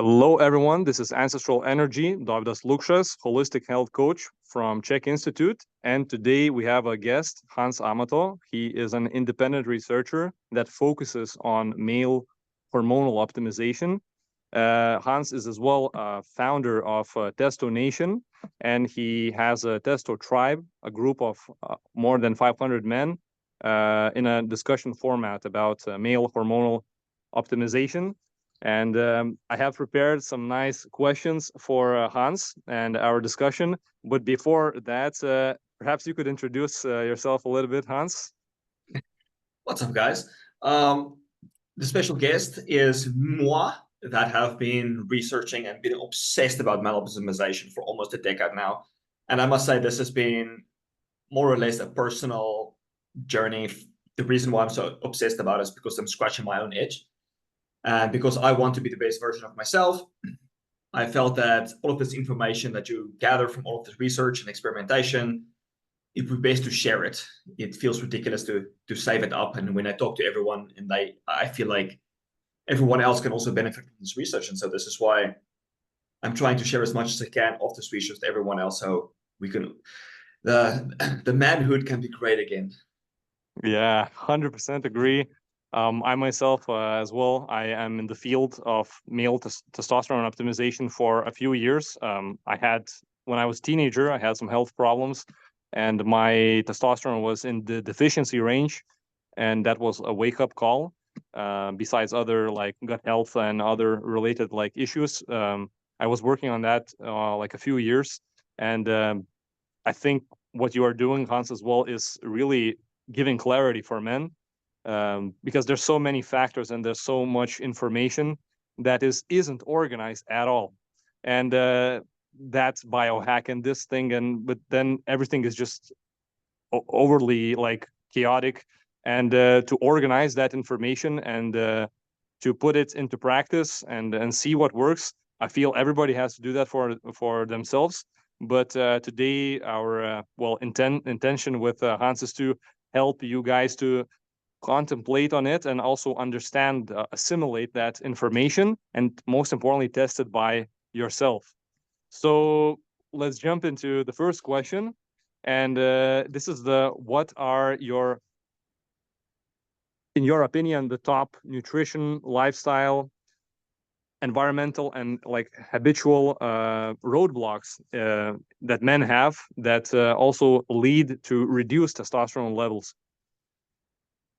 Hello, everyone. This is AncestraleNergy, Dovydasluksas, holistic health coach from CHEK Institute. And today we have a guest, Hans Amato. He is an independent researcher that focuses on male hormonal optimization. Hans is as well a founder of TestoNation, and he has a Testo tribe, a group of more than 500 men in a discussion format about male hormonal optimization. And I have prepared some nice questions for Hans and our discussion. But before that, perhaps you could introduce yourself a little bit, Hans. What's up, guys? The special guest is moi, that have been researching and been obsessed about male optimization for almost a decade now. And I must say, this has been more or less a personal journey. The reason why I'm so obsessed about it is because I'm scratching my own itch. And because I want to be the best version of myself, I felt that all of this information that you gather from all of this research and experimentation, it would be best to share it. It feels ridiculous to save it up. And when I talk to everyone, and I feel like everyone else can also benefit from this research. And so this is why I'm trying to share as much as I can of this research to everyone else, so we can the manhood can be great again. Yeah, 100% agree. I myself as well, I am in the field of male testosterone optimization for a few years. When I was a teenager, I had some health problems and my testosterone was in the deficiency range. And that was a wake-up call. Besides other like gut health and other related like issues, I was working on that like a few years. And I think what you are doing, Hans, as well, is really giving clarity for men. Because there's so many factors and there's so much information that isn't organized at all, and that's biohack and this thing, but then everything is just overly like chaotic, and to organize that information and to put it into practice and see what works. I feel everybody has to do that for themselves. But today our intention with Hans is to help you guys to contemplate on it and also understand, assimilate that information, and most importantly, test it by yourself. So let's jump into the first question. And this is what are in your opinion, the top nutrition, lifestyle, environmental, and like habitual roadblocks that men have that also lead to reduced testosterone levels?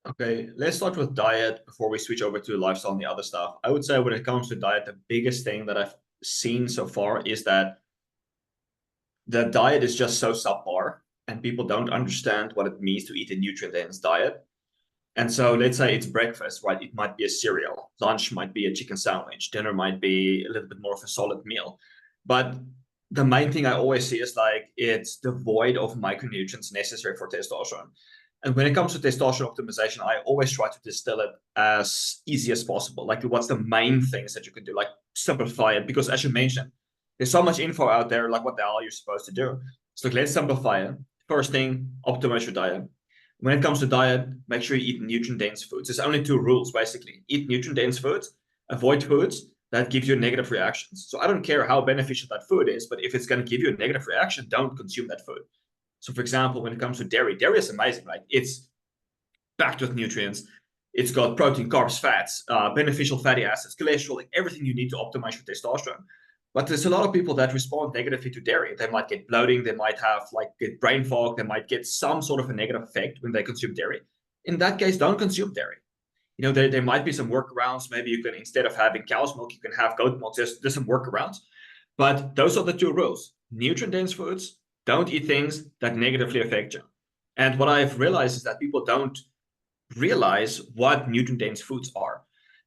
Okay, let's start with diet before we switch over to lifestyle and the other stuff. I would say when it comes to diet, the biggest thing that I've seen so far is that the diet is just so subpar and people don't understand what it means to eat a nutrient-dense diet. And so let's say it's breakfast, right? It might be a cereal. Lunch might be a chicken sandwich. Dinner might be a little bit more of a solid meal. But the main thing I always see is like it's devoid of micronutrients necessary for testosterone. And when it comes to testosterone optimization, I always try to distill it as easy as possible. Like, what's the main things that you can do? Like, simplify it. Because as you mentioned, there's so much info out there, like what the hell you're supposed to do. So let's simplify it. First thing, optimize your diet. When it comes to diet, make sure you eat nutrient-dense foods. There's only two rules, basically. Eat nutrient-dense foods, avoid foods that give you negative reactions. So I don't care how beneficial that food is, but if it's going to give you a negative reaction, don't consume that food. So for example, when it comes to dairy is amazing, right? It's packed with nutrients. It's got protein, carbs, fats, beneficial fatty acids, cholesterol, like everything you need to optimize your testosterone. But there's a lot of people that respond negatively to dairy. They might get bloating, they might have get brain fog, they might get some sort of a negative effect when they consume dairy. In that case, don't consume dairy. You know, there might be some workarounds. Maybe you can, instead of having cow's milk, you can have goat milk. There's some workarounds. But those are the two rules. Nutrient-dense foods, don't eat things that negatively affect you. And what I've realized is that people don't realize what nutrient-dense foods are.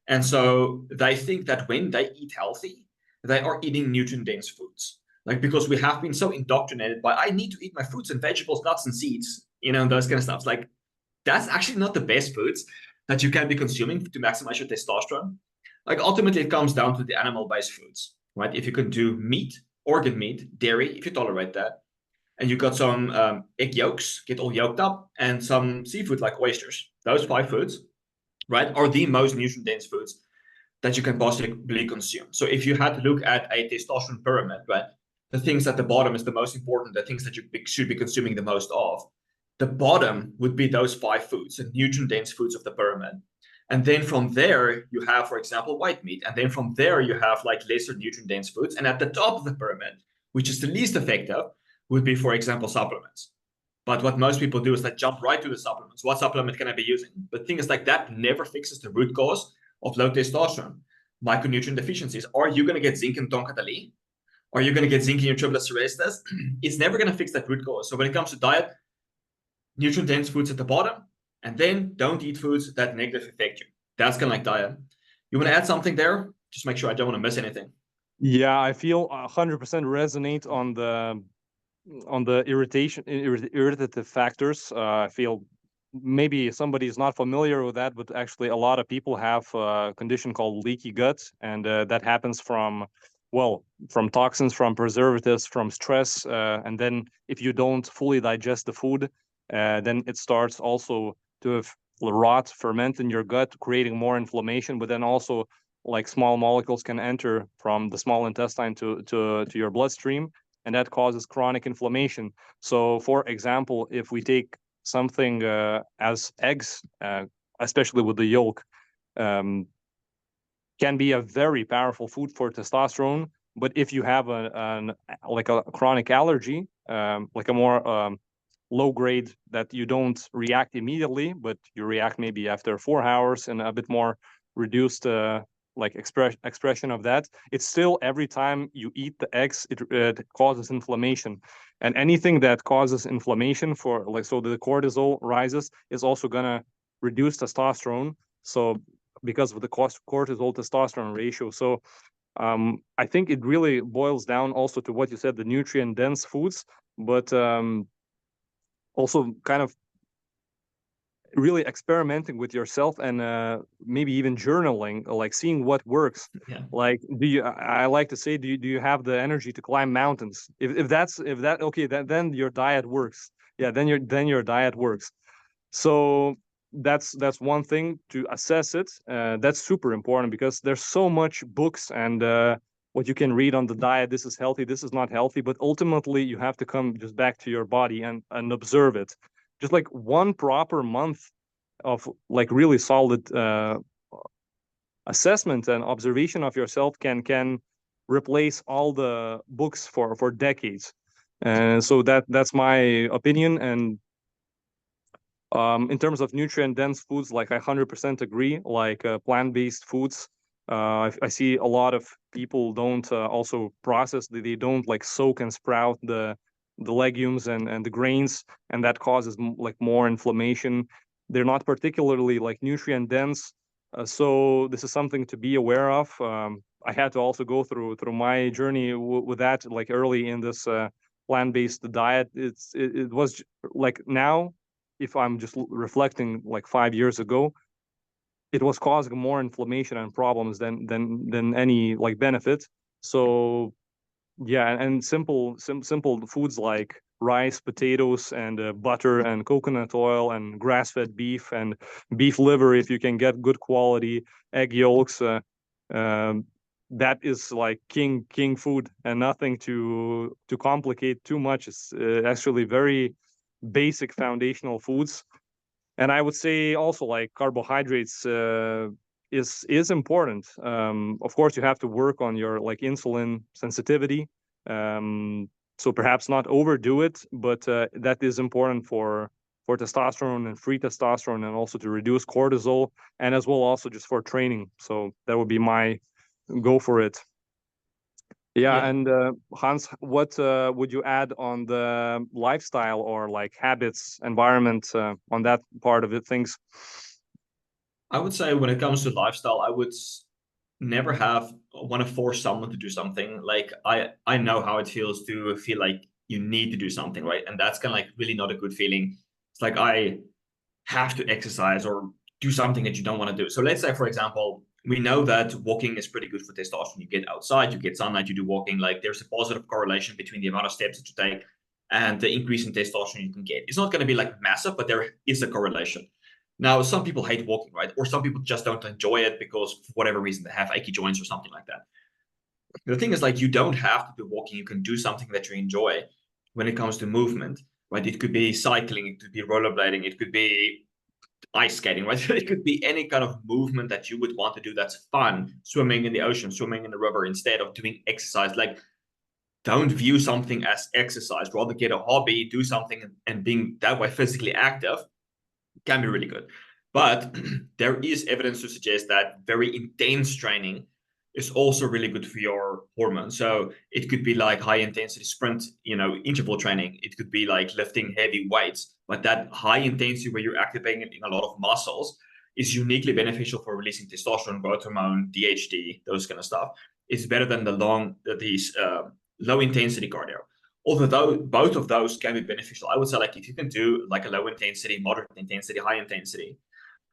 And so they think that when they eat healthy, they are eating nutrient-dense foods. Like, because we have been so indoctrinated by, I need to eat my fruits and vegetables, nuts and seeds, you know, those kind of stuff. Like, that's actually not the best foods that you can be consuming to maximize your testosterone. Like, ultimately, it comes down to the animal-based foods, right? If you can do meat, organ meat, dairy, if you tolerate that, and you got some egg yolks, get all yolked up, and some seafood like oysters. Those 5 foods, right, are the most nutrient-dense foods that you can possibly consume. So if you had to look at a testosterone pyramid, right, the things at the bottom is the most important, the things that you should be consuming the most of. The bottom would be those 5 foods, the nutrient-dense foods of the pyramid. And then from there, you have, for example, white meat. And then from there, you have like lesser nutrient-dense foods. And at the top of the pyramid, which is the least effective, would be, for example, supplements. But what most people do is they jump right to the supplements. What supplement can I be using? But the thing is like that never fixes the root cause of low testosterone, micronutrient deficiencies. Are you going to get zinc in tonkatali? Are you going to get zinc in your triglycerides test? It's never going to fix that root cause. So when it comes to diet, nutrient-dense foods at the bottom, and then don't eat foods that negatively affect you. That's kind of like diet. You want to add something there? Just make sure I don't want to miss anything. Yeah, I feel 100% resonate on the irritative factors. I feel maybe somebody is not familiar with that, but actually a lot of people have a condition called leaky gut, and that happens from toxins, from preservatives, from stress, and then if you don't fully digest the food, then it starts also to rot, ferment in your gut, creating more inflammation. But then also, like, small molecules can enter from the small intestine to your bloodstream, and that causes chronic inflammation. So, for example, if we take something as eggs, especially with the yolk, can be a very powerful food for testosterone. But if you have a chronic allergy, like a more low grade, that you don't react immediately, but you react maybe after 4 hours, and a bit more reduced expression of that, it's still, every time you eat the eggs, it causes inflammation. And anything that causes inflammation, so the cortisol rises, is also gonna reduce testosterone. So because of the cortisol testosterone ratio. So I think it really boils down also to what you said, the nutrient dense foods, but also kind of really experimenting with yourself, and maybe even journaling, like seeing what works. Yeah. Like, I like to say, do you have the energy to climb mountains? If that okay, then your diet works. Yeah, then your diet works. So that's one thing, to assess it. That's super important, because there's so much books and what you can read on the diet. This is healthy, this is not healthy, but ultimately you have to come just back to your body and observe it. Just like one proper month of like really solid assessment and observation of yourself can replace all the books for decades. So that's my opinion. And in terms of nutrient dense foods, like, I 100% agree. Like plant-based foods, I see a lot of people don't also process, they don't like soak and sprout the legumes and the grains, and that causes like more inflammation. They're not particularly like nutrient dense, so this is something to be aware of. I had to also go through my journey with that, like early in this plant-based diet. It was like, now, if I'm just reflecting like 5 years ago, it was causing more inflammation and problems than any like benefit. So yeah, and simple foods like rice, potatoes, and butter, and coconut oil, and grass-fed beef, and beef liver if you can get good quality, egg yolks. That is like king food, and nothing to complicate too much. It's actually very basic foundational foods. And I would say also, like, carbohydrates is important. Of course, you have to work on your like insulin sensitivity. So perhaps not overdo it, but that is important for testosterone and free testosterone, and also to reduce cortisol, and as well also just for training. So that would be my go for it. Yeah, and Hans, what would you add on the lifestyle or like habits, environment, on that part of it, things? I would say when it comes to lifestyle, I would never want to force someone to do something. Like I know how it feels to feel like you need to do something, right? And that's kind of like really not a good feeling. It's like I have to exercise or do something that you don't want to do. So let's say, for example, we know that walking is pretty good for testosterone. You get outside, you get sunlight, you do walking. Like, there's a positive correlation between the amount of steps that you take and the increase in testosterone you can get. It's not going to be like massive, but there is a correlation. Now, some people hate walking, right? Or some people just don't enjoy it because for whatever reason they have achy joints or something like that. The thing is, like, you don't have to do walking. You can do something that you enjoy when it comes to movement, right? It could be cycling, it could be rollerblading, it could be ice skating, right? It could be any kind of movement that you would want to do that's fun. Swimming in the ocean, swimming in the river instead of doing exercise. Like, don't view something as exercise. Rather get a hobby, do something, and being that way physically active can be really good. But there is evidence to suggest that very intense training is also really good for your hormones. So it could be like high intensity sprint, interval training. It could be like lifting heavy weights, but that high intensity where you're activating a lot of muscles is uniquely beneficial for releasing testosterone, growth hormone, DHT, those kind of stuff. It's better than these low intensity cardio. Although both of those can be beneficial, I would say, like, if you can do like a low intensity, moderate intensity, high intensity,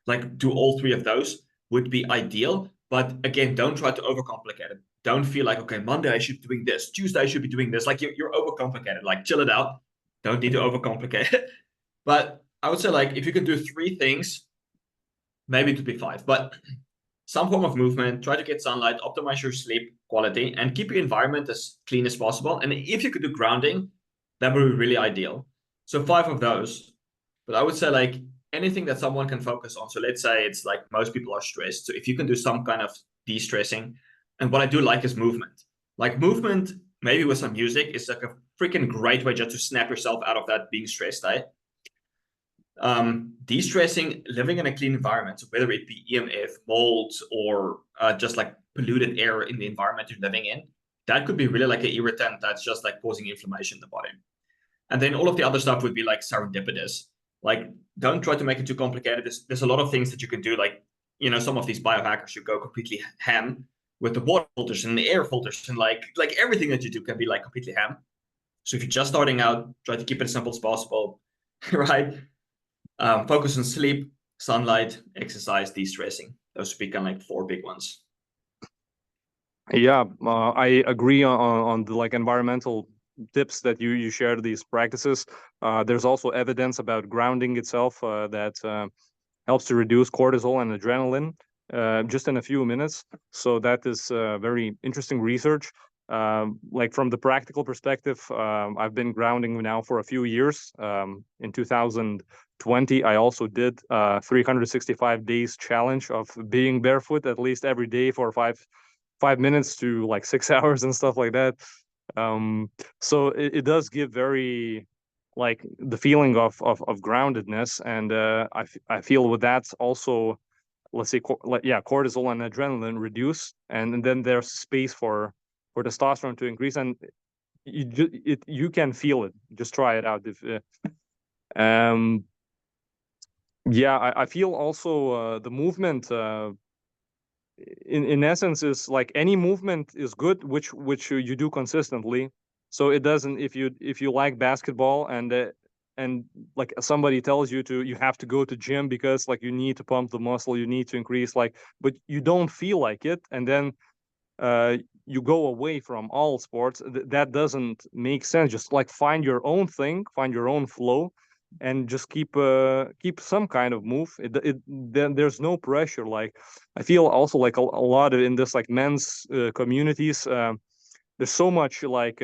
like do all three of those would be ideal. But again, don't try to overcomplicate it. Don't feel like, okay, Monday I should be doing this, Tuesday I should be doing this. Like you're overcomplicated. Like, chill it out. Don't need to overcomplicate it. But I would say, like, if you can do three things, maybe it would be five. But some form of movement, try to get sunlight, optimize your sleep quality, and keep your environment as clean as possible. And if you could do grounding, that would be really ideal. So 5 of those. But I would say, like, anything that someone can focus on. So let's say it's like most people are stressed. So if you can do some kind of de-stressing, and what I do like is movement. Like movement, maybe with some music, is like a freaking great way just to snap yourself out of that being stressed, eh? De-stressing, living in a clean environment, so whether it be EMF, mold, or just like polluted air in the environment you're living in, that could be really like an irritant that's just like causing inflammation in the body. And then all of the other stuff would be like serendipitous. Like, don't try to make it too complicated. There's a lot of things that you can do. Like, some of these biohackers who go completely ham with the water filters and the air filters, and like everything that you do can be like completely ham. So if you're just starting out, try to keep it as simple as possible, right? Focus on sleep, sunlight, exercise, de-stressing. Those would be kind of like 4 big ones. Yeah, I agree on the like environmental tips that you shared, these practices. There's also evidence about grounding itself that helps to reduce cortisol and adrenaline just in a few minutes. So that is very interesting research. Like from the practical perspective, I've been grounding now for a few years. In 2020, I also did 365 days challenge of being barefoot at least every day for 5 minutes to like 6 hours and stuff like that. So it does give very like the feeling of groundedness, and I feel with that also, let's say, cortisol and adrenaline reduce, and then there's space for testosterone to increase, and you can feel it. Just try it out. If yeah, I feel also the movement in essence is like any movement is good which you do consistently. So it doesn't, if you like basketball and like somebody tells you you have to go to gym because like you need to pump the muscle, you need to increase, like, but you don't feel like it, and then you go away from all sports, that doesn't make sense. Just like find your own thing, find your own flow, and just keep some kind of move. Then there's no pressure. Like I feel also like a lot of in this like men's communities, there's so much like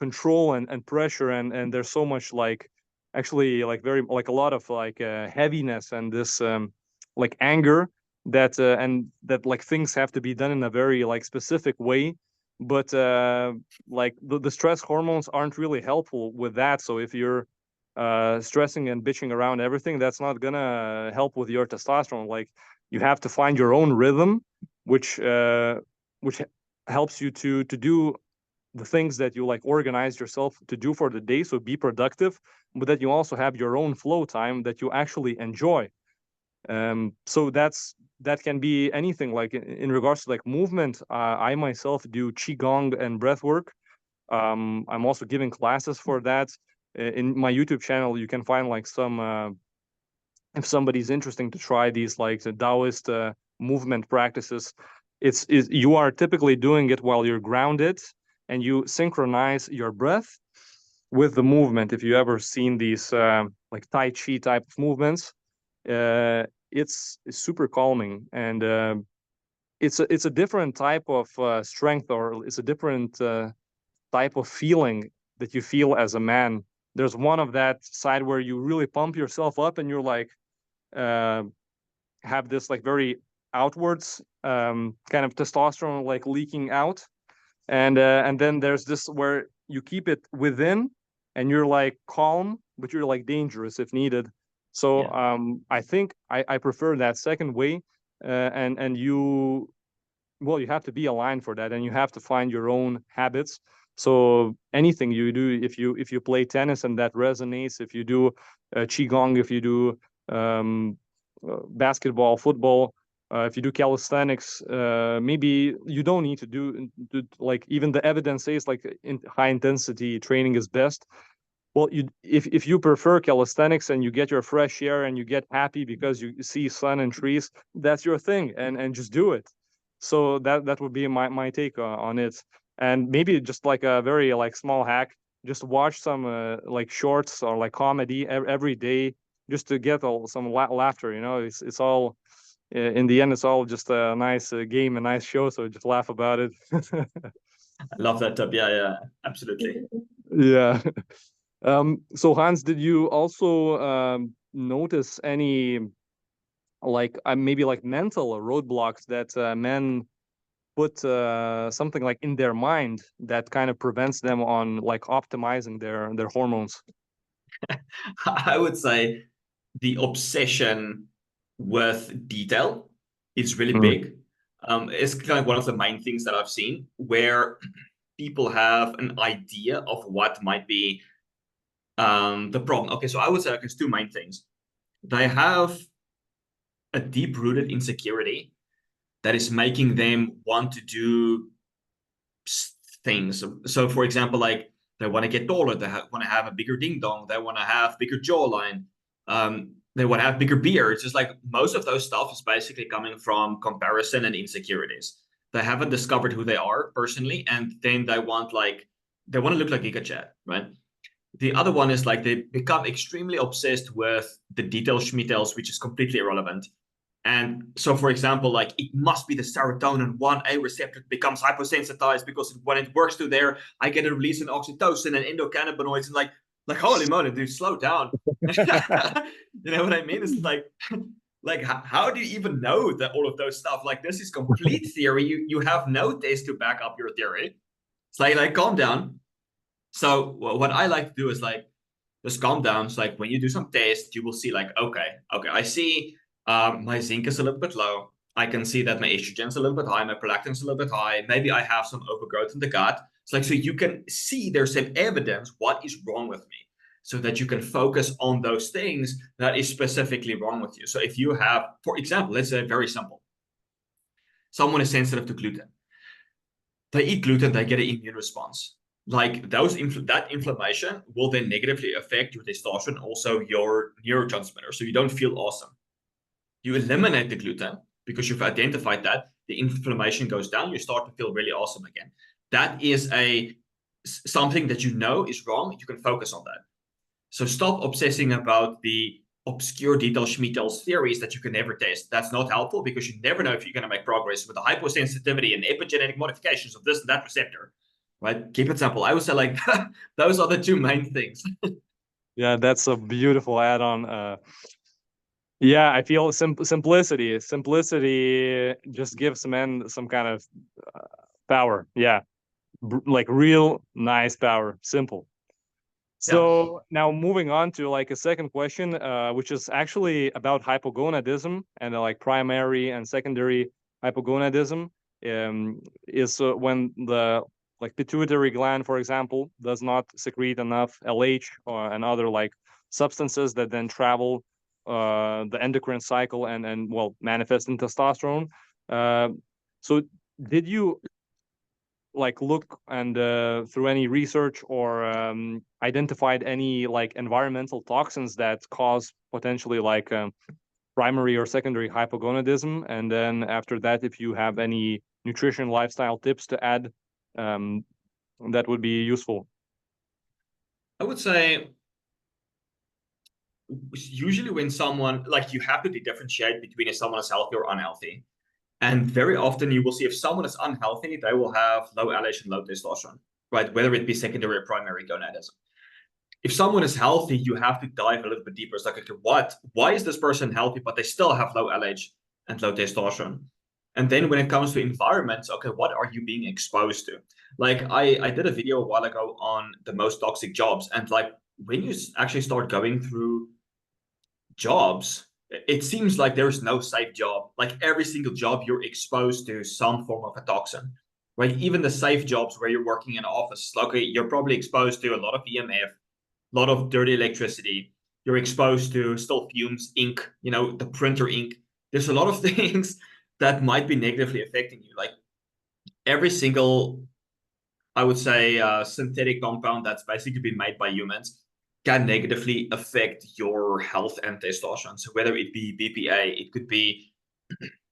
control and pressure, and there's so much like actually like very like a lot of like heaviness and this like anger that and that like things have to be done in a very like specific way, but like the stress hormones aren't really helpful with that. So if you're stressing and bitching around everything, that's not gonna help with your testosterone. Like you have to find your own rhythm, which helps you to do the things that you like organize yourself to do for the day, so be productive, but that you also have your own flow time that you actually enjoy. So that can be anything. Like in regards to like movement, I myself do qigong and breath work. I'm also giving classes for that. In my YouTube channel you can find like some if somebody's interesting to try these like the Taoist movement practices. It's you are typically doing it while you're grounded, and you synchronize your breath with the movement. If you ever seen these like Tai Chi type of movements, it's super calming, and it's a different type of strength, or it's a different type of feeling that you feel as a man. There's one of that side where you really pump yourself up, and you're like have this like very outwards kind of testosterone like leaking out, and then there's this where you keep it within, and you're like calm, but you're like dangerous if needed. So I think I prefer that second way, and you, well, you have to be aligned for that, and you have to find your own habits. So anything you do, if you play tennis and that resonates, if you do qigong, if you do basketball, football, if you do calisthenics, maybe you don't need to do like, even the evidence says like high intensity training is best. Well, if you prefer calisthenics and you get your fresh air and you get happy because you see sun and trees, that's your thing, and just do it. So that would be my take on it. And maybe just like a very like small hack, just watch some like shorts or like comedy every day, just to get some laughter. You know, it's all in the end, it's all just a nice game, a nice show. So just laugh about it. I love that tip. Yeah, absolutely. Yeah. So Hans, did you also notice any like maybe like mental roadblocks that men put something like in their mind that kind of prevents them on like optimizing their hormones? I would say the obsession with detail is really Mm. big. It's kind of one of the main things that I've seen where people have an idea of what might be the problem. Okay, so I would say there's two main things. They have a deep-rooted insecurity that is making them want to do things. So for example, like they want to get taller, they want to have a bigger ding dong, they want to have bigger jawline, they want to have bigger beards. It's like most of those stuff is basically coming from comparison and insecurities. They haven't discovered who they are personally, and then they want to look like Giga Chad, right? The other one is like they become extremely obsessed with the details, schmetals, which is completely irrelevant. And so, for example, like it must be the serotonin 1A receptor becomes hyposensitized because when it works through there, I get a release in oxytocin and endocannabinoids, and like holy moly, dude, slow down. You know what I mean? It's like how do you even know that all of those stuff? Like this is complete theory. You have no test to back up your theory. It's like calm down. So what I like to do is like just calm down. It's like when you do some tests, you will see like, okay, I see my zinc is a little bit low. I can see that my estrogen's a little bit high, my prolactin's a little bit high. Maybe I have some overgrowth in the gut. It's like, so you can see there's some evidence what is wrong with me so that you can focus on those things that is specifically wrong with you. So if you have, for example, let's say very simple. Someone is sensitive to gluten. They eat gluten, they get an immune response. Like that inflammation will then negatively affect your testosterone, also your neurotransmitter. So you don't feel awesome. You eliminate the gluten because you've identified that the inflammation goes down. You start to feel really awesome again. That is something that you know is wrong. You can focus on that. So stop obsessing about the obscure details, schmetals theories that you can never test. That's not helpful because you never know if you're going to make progress with the hyposensitivity and epigenetic modifications of this and that receptor. Right? Keep it simple. I would say like those are the two main things. Yeah, that's a beautiful add-on. Yeah, I feel simplicity just gives men some kind of power. Yeah, like real nice power, simple. So now moving on to like a second question, which is actually about hypogonadism and like primary and secondary hypogonadism. Is when the like pituitary gland, for example, does not secrete enough LH and other like substances that then travel the endocrine cycle and well manifest in testosterone. So did you like look and through any research or identified any like environmental toxins that cause potentially like primary or secondary hypogonadism? And then after that, if you have any nutrition lifestyle tips to add, that would be useful. I would say usually when someone, like, you have to differentiate between if someone is healthy or unhealthy. And very often you will see if someone is unhealthy, they will have low LH and low testosterone, right? Whether it be secondary or primary gonadism. If someone is healthy, you have to dive a little bit deeper. It's like, okay, why is this person healthy, but they still have low LH and low testosterone? And then when it comes to environments, okay, what are you being exposed to? Like I did a video a while ago on the most toxic jobs. And like when you actually start going through jobs, it seems like there's no safe job. Like every single job, you're exposed to some form of a toxin, right? Even the safe jobs where you're working in an office, like you're probably exposed to a lot of EMF, a lot of dirty electricity. You're exposed to still fumes, ink, the printer ink. There's a lot of things that might be negatively affecting you. Like every single, I would say, synthetic compound that's basically been made by humans can negatively affect your health and testosterone. So whether it be BPA, it could be,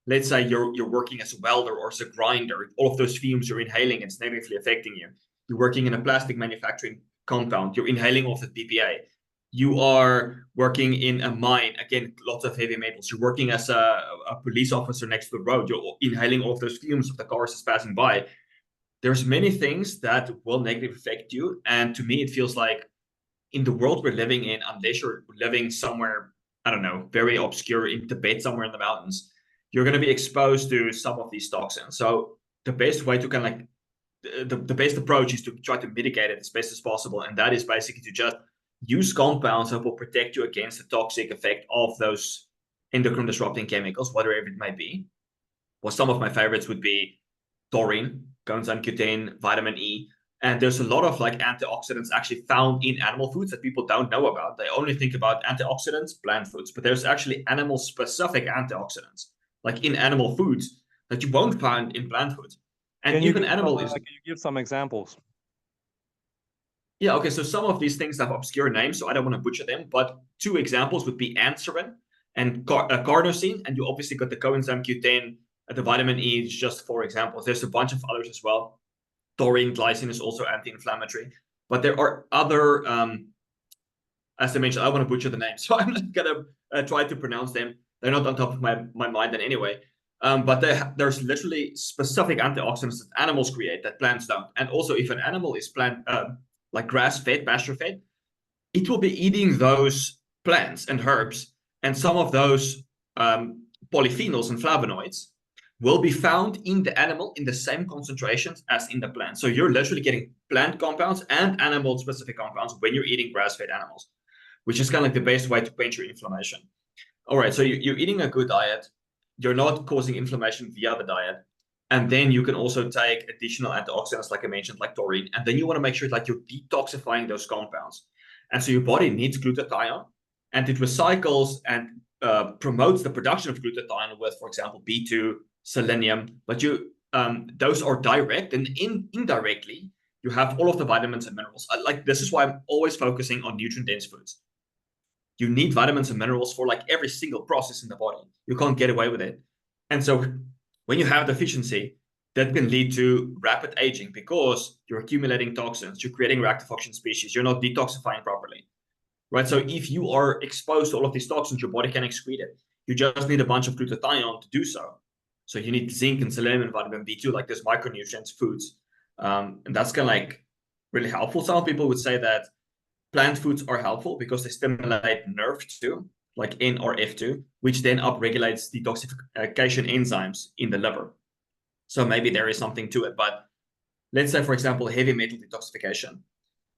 let's say you're working as a welder or as a grinder, all of those fumes you're inhaling, it's negatively affecting you. You're working in a plastic manufacturing compound, you're inhaling all of the BPA. You are working in a mine, again, lots of heavy metals. You're working as a police officer next to the road, you're inhaling all of those fumes of the cars that's passing by. There's many things that will negatively affect you. And to me, it feels like in the world we're living in, unless you're living somewhere, I don't know, very obscure in Tibet, somewhere in the mountains, you're going to be exposed to some of these toxins. So the best way to kind of like, the best approach is to try to mitigate it as best as possible. And that is basically to just use compounds that will protect you against the toxic effect of those endocrine disrupting chemicals, whatever it might be. Well, some of my favorites would be taurine, coenzyme Q10, vitamin E. And there's a lot of like antioxidants actually found in animal foods that people don't know about. They only think about antioxidants, plant foods, but there's actually animal specific antioxidants, like in animal foods, that you won't find in plant foods. And Can even you give some examples? Yeah, okay, so some of these things have obscure names, so I don't want to butcher them, but two examples would be ancestralenergy and carnosine, and you obviously got the coenzyme Q10, the vitamin E is just 4 examples. There's a bunch of others as well. Taurine, glycine is also anti-inflammatory, but there are other, as I mentioned, I want to butcher the names, so I'm not going to try to pronounce them. They're not on top of my mind in any way. But there's literally specific antioxidants that animals create that plants don't. And also, if an animal is like grass-fed, pasture-fed, it will be eating those plants and herbs, and some of those polyphenols and flavonoids will be found in the animal in the same concentrations as in the plant. So you're literally getting plant compounds and animal-specific compounds when you're eating grass-fed animals, which is kind of like the best way to quench your inflammation. All right, so you're eating a good diet. You're not causing inflammation via the diet. And then you can also take additional antioxidants, like I mentioned, like taurine. And then you want to make sure that you're detoxifying those compounds. And so your body needs glutathione, and it recycles and promotes the production of glutathione with, for example, B2, selenium. But those are direct, and indirectly, you have all of the vitamins and minerals. Like, this is why I'm always focusing on nutrient-dense foods. You need vitamins and minerals for like every single process in the body. You can't get away with it. And so when you have deficiency, that can lead to rapid aging because you're accumulating toxins, you're creating reactive oxygen species, you're not detoxifying properly, right? So if you are exposed to all of these toxins, your body can excrete it. You just need a bunch of glutathione to do so. So you need zinc and selenium and vitamin B2, like these micronutrients foods. And that's kind of like really helpful. Some people would say that plant foods are helpful because they stimulate NRF2, like NRF2, which then upregulates detoxification enzymes in the liver. So maybe there is something to it. But let's say, for example, heavy metal detoxification.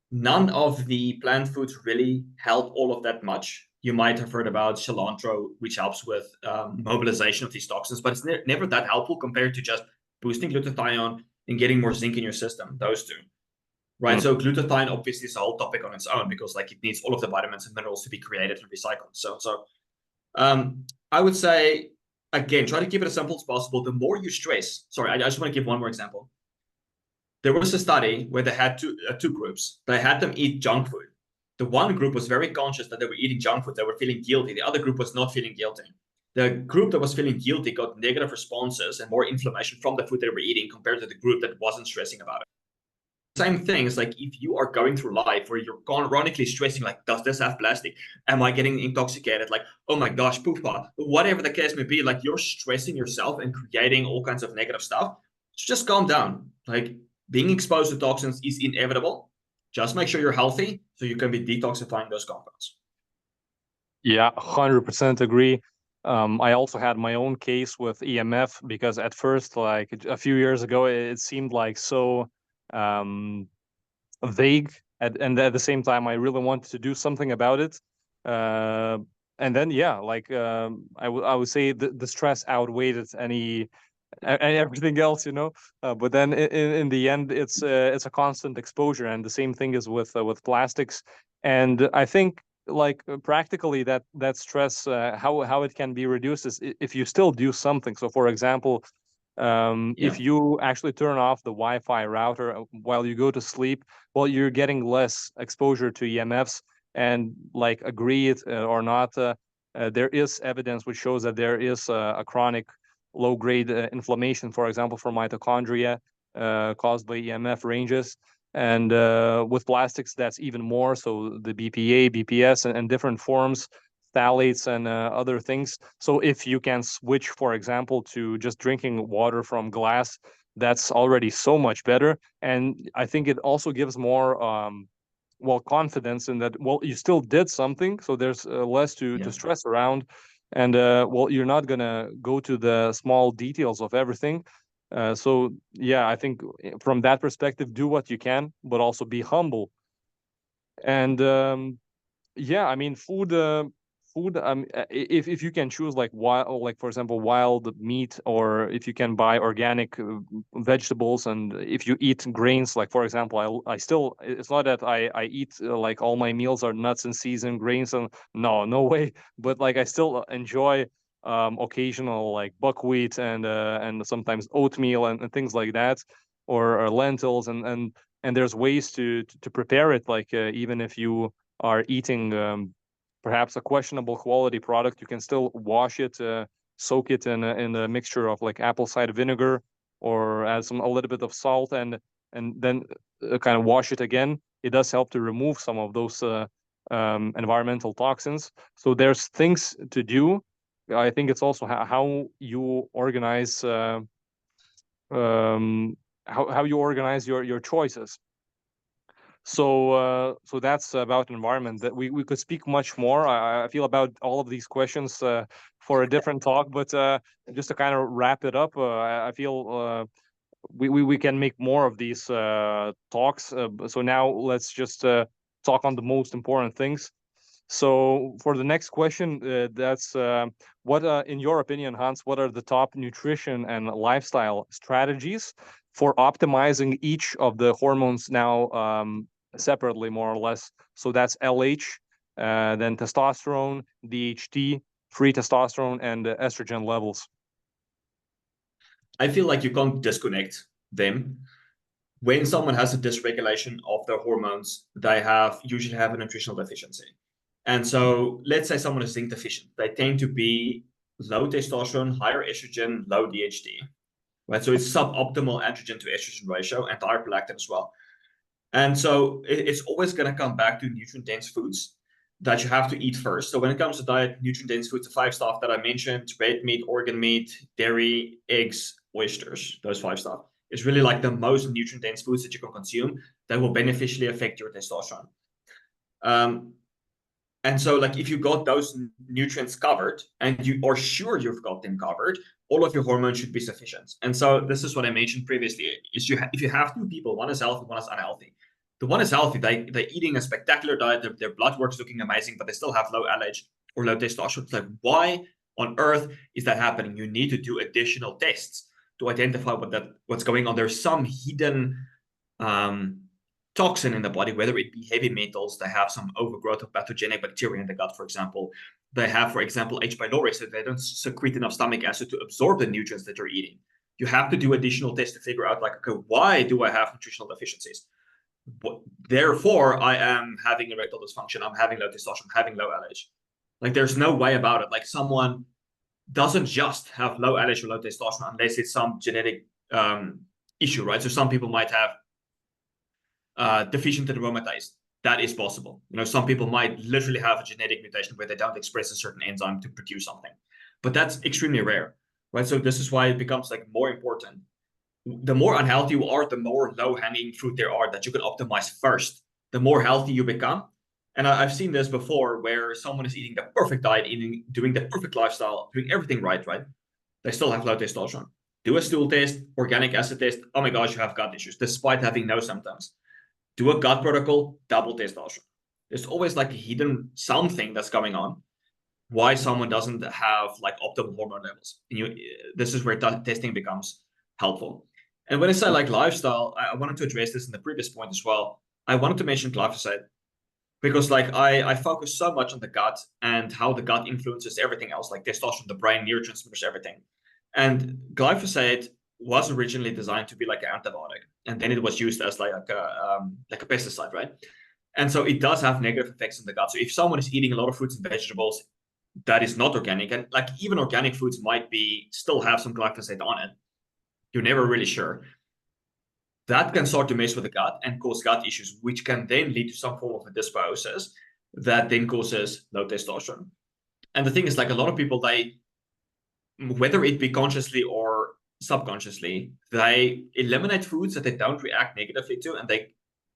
None of the plant foods really help all of that much. You might have heard about cilantro, which helps with mobilization of these toxins, but it's never that helpful compared to just boosting glutathione and getting more zinc in your system, those two. Right, so glutathione obviously is a whole topic on its own because like it needs all of the vitamins and minerals to be created and recycled. So I would say, again, try to keep it as simple as possible. The more you stress, sorry, I just want to give one more example. There was a study where they had two groups. They had them eat junk food. The one group was very conscious that they were eating junk food. They were feeling guilty. The other group was not feeling guilty. The group that was feeling guilty got negative responses and more inflammation from the food they were eating compared to the group that wasn't stressing about it. same thing. It's like if you are going through life where you're chronically stressing, like, does this have plastic? Am I getting intoxicated? Like, oh my gosh, poop pot. Whatever the case may be, like you're stressing yourself and creating all kinds of negative stuff. Just calm down. Like being exposed to toxins is inevitable. Just make sure you're healthy so you can be detoxifying those compounds. Yeah, 100% agree. I also had my own case with EMF because at first, like a few years ago, it seemed like so vague, and at the same time, I really wanted to do something about it. And then, yeah, like I would say the stress outweighed any and everything else, you know. But then in the end, it's a constant exposure, and the same thing is with plastics. And I think like practically that stress, how it can be reduced is if you still do something. So, for example, if you actually turn off the Wi-Fi router while you go to sleep, well, you're getting less exposure to EMFs. And like, agree it or not, there is evidence which shows that there is a chronic low-grade inflammation, for example, for mitochondria caused by EMF ranges. And with plastics, that's even more. So the BPA, BPS, and different forms, phthalates, and other things. So if you can switch, for example, to just drinking water from glass, that's already so much better. And I think it also gives more confidence in that, well, you still did something, so there's less to stress around. And well, you're not gonna go to the small details of everything. So yeah, I think from that perspective, do what you can, but also be humble. And yeah, I mean, food. If you can choose like wild, like for example, wild meat, or if you can buy organic vegetables, and if you eat grains, like for example, I still, it's not that I eat like all my meals are nuts and seeds and grains, and no way. But like I still enjoy occasional like buckwheat and sometimes oatmeal and things like that, or lentils, and there's ways to prepare it, like even if you are eating perhaps a questionable quality product, you can still wash it, soak it in a mixture of like apple cider vinegar, or add a little bit of salt, and then kind of wash it again. It does help to remove some of those environmental toxins. So there's things to do. I think it's also how you organize how you organize your choices. So so that's about environment. That we could speak much more. I feel about all of these questions for a different talk, but just to kind of wrap it up, I feel we can make more of these talks. So now let's just talk on the most important things. So for the next question, that's what, in your opinion, Hans, what are the top nutrition and lifestyle strategies for optimizing each of the hormones now separately, more or less? So that's LH, then testosterone, DHT, free testosterone, and estrogen levels. I feel like you can't disconnect them. When someone has a dysregulation of their hormones, they usually have a nutritional deficiency. And so let's say someone is zinc deficient. They tend to be low testosterone, higher estrogen, low DHT, right? So it's suboptimal androgen to estrogen ratio and higher prolactin as well. And so it's always going to come back to nutrient-dense foods that you have to eat first. So when it comes to diet, nutrient-dense foods, the 5 stuff that I mentioned, red meat, organ meat, dairy, eggs, oysters, those 5 stuff, is really like the most nutrient-dense foods that you can consume that will beneficially affect your testosterone. And so like if you got those nutrients covered and you are sure you've got them covered, all of your hormones should be sufficient. And so this is what I mentioned previously, is if you have 2 people, one is healthy, one is unhealthy. The one is healthy, they're eating a spectacular diet, their blood work's looking amazing, but they still have low LH or low testosterone. It's like, why on earth is that happening? You need to do additional tests to identify what's going on. There's some hidden toxin in the body, whether it be heavy metals. They have some overgrowth of pathogenic bacteria in the gut, for example. They have, for example, H. pylori, so they don't secrete enough stomach acid to absorb the nutrients that you're eating. You have to do additional tests to figure out, like, okay, why do I have nutritional deficiencies? Therefore, I am having erectile dysfunction. I'm having low testosterone, I'm having low LH. Like, there's no way about it. Like, someone doesn't just have low LH or low testosterone unless it's some genetic issue, right? So some people might have deficient in aromatase. That is possible. You know, some people might literally have a genetic mutation where they don't express a certain enzyme to produce something, but that's extremely rare, right? So this is why it becomes like more important. The more unhealthy you are, the more low-hanging fruit there are that you can optimize first. The more healthy you become. And I've seen this before where someone is eating the perfect diet, doing the perfect lifestyle, doing everything right? They still have low testosterone. Do a stool test, organic acid test. Oh my gosh, you have gut issues, despite having no symptoms. Do a gut protocol, double testosterone. There's always like a hidden something that's going on. Why someone doesn't have like optimal hormone levels. And this is where testing becomes helpful. And when I say like lifestyle, I wanted to address this in the previous point as well. I wanted to mention glyphosate because like I focus so much on the gut and how the gut influences everything else, like testosterone, the brain, neurotransmitters, everything. And glyphosate was originally designed to be like an antibiotic, and then it was used as like a pesticide, right? And so it does have negative effects on the gut. So if someone is eating a lot of fruits and vegetables that is not organic, and like even organic foods might be still have some glyphosate on it, you're never really sure. That can start to mess with the gut and cause gut issues, which can then lead to some form of a dysbiosis that then causes low testosterone. And the thing is, like a lot of people, they, whether it be consciously or subconsciously, they eliminate foods that they don't react negatively to, and they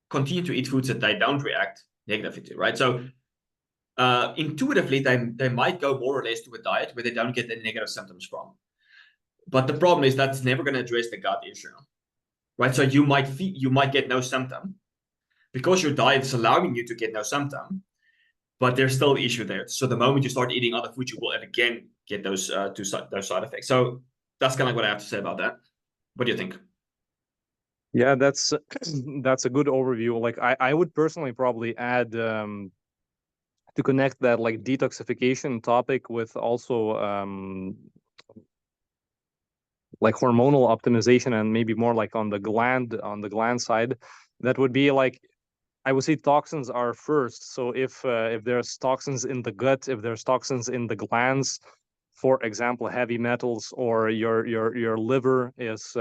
continue to eat foods that they don't react negatively to, right? So intuitively, they might go more or less to a diet where they don't get any negative symptoms from. But the problem is that's never going to address the gut issue, right? So you might get no symptom because your diet is allowing you to get no symptom, but there's still an issue there. So the moment you start eating other food, you will again get those those side effects. So that's kind of what I have to say about that. What do you think? Yeah, that's that's a good overview. Like I would personally probably add to connect that like detoxification topic with also like hormonal optimization, and maybe more like on the gland side. That would be like, I would say toxins are first. So if there's toxins in the gut, if there's toxins in the glands, for example, heavy metals, or your liver is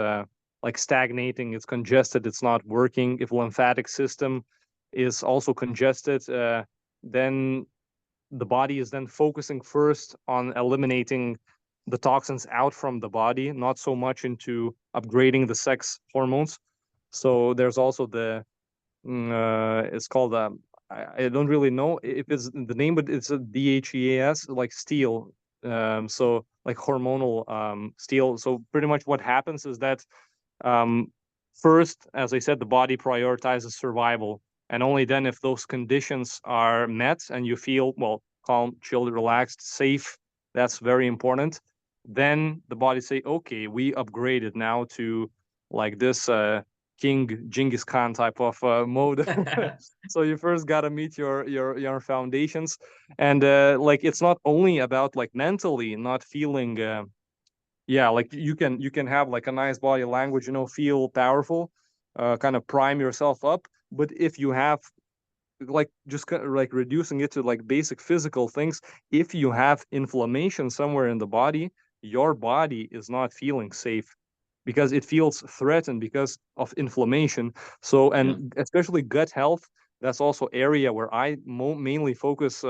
like stagnating, it's congested, it's not working. If lymphatic system is also congested, then the body is then focusing first on eliminating the toxins out from the body, not so much into upgrading the sex hormones. So there's also the it's called I don't really know if it's the name, but it's a DHEAS, like steel. So like hormonal steel. So pretty much what happens is that um, first, as I said, the body prioritizes survival, and only then, if those conditions are met and you feel well, calm, chilled, relaxed, safe, that's very important. Then the body say, okay, we upgraded now to like this King Genghis Khan type of mode. So you first got to meet your foundations, and like it's not only about like mentally not feeling yeah, like you can have like a nice body language, you know, feel powerful, kind of prime yourself up. But if you have like just like reducing it to like basic physical things, if you have inflammation somewhere in the body, your body is not feeling safe because it feels threatened because of inflammation. So, and especially gut health, that's also area where I mainly focus